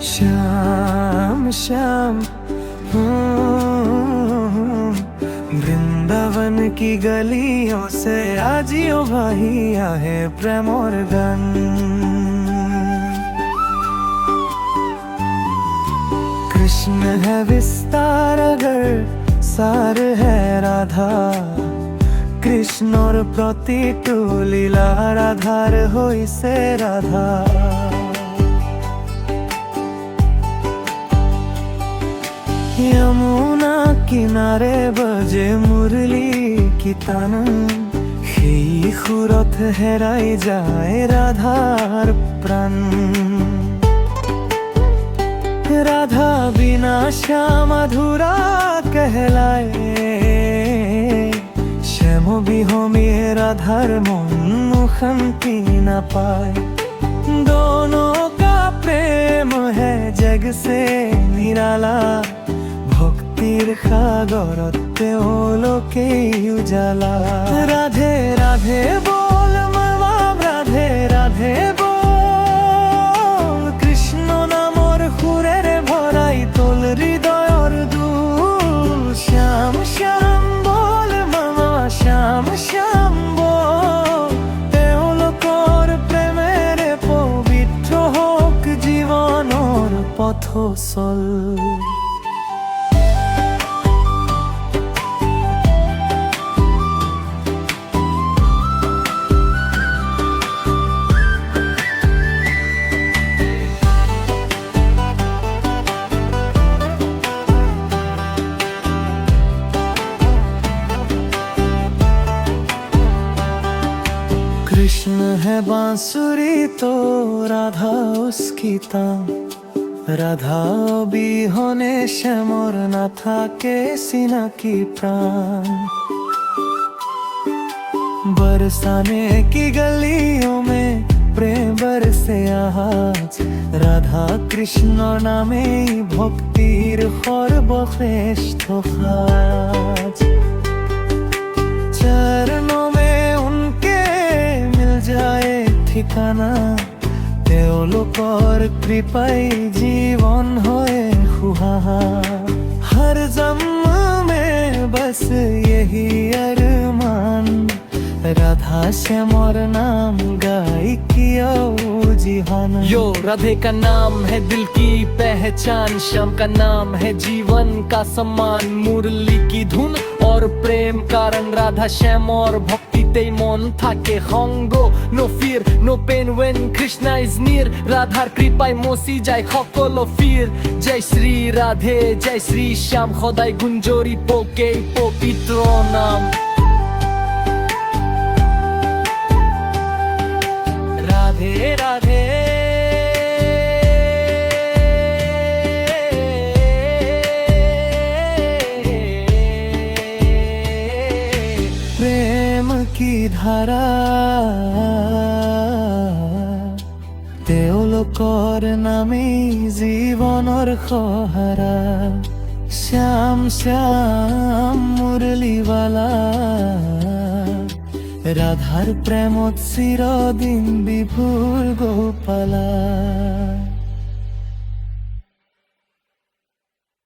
श्याम श्याम वृंदावन की गलियों से आजियो भाई आहे प्रेम और गन। कृष्ण है विस्तार अगर सार है राधा, कृष्ण और प्रतिटू लीला राधार होई से राधा। यमुना किनारे बजे मुरली की तान, ही खुरत हेराई जाए राधार प्राण। राधा बिना श्याम अधूरा कहलाए, श्याम बिहोमी राधार मन शांति न पाए। दोनों का प्रेम है जग से निराला, भक्तिर सागरते लोके उजाला। राधे राधे बोल माम राधे राधे बोल, कृष्ण नामर सुरेरे भराई तोल हृदयर दूल। श्याम श्याम बोल मामा श्याम श्याम बोल, तेओलोकर प्रेमेरे पवित्र होक जीवनर पथचल। कृष्ण है बांसुरी तो राधा उसकी तान, राधा बिहोने श्यामर ना थाके सीना की प्राण। बरसाने की गलियों में प्रेम बरसे आज, राधा कृष्ण नामे भक्तिर सर्वश्रेष्ठ खाज। चरणों में उनके मिल जाए ठिकाना, तेओलोकर कृपाई जीवन होए खुहाहा। हर जन्म में बस यही अरमान, राधा श्यामर नाम गाई किया जीवन। यो राधे का नाम है दिल की पहचान, श्याम का नाम है जीवन का सम्मान। मुरली की धुन और प्रेम कारण राधा श्याम और भक्ति ते मन थाके हंगो। No fear no pain when Krishna is near, राधार कृपाय मसी যায় সকল ফির। जय श्री राधे जय श्री श्याम, খোদাই গুঞ্জরি পোকে পবিত্র নাম। राधे राधे प्रेम की धारा तेओलोकर नामे जीवनर सहारा। श्याम श्याम मुरलीवाला, राधार प्रेमत चिरदिन विभुर गोपाला।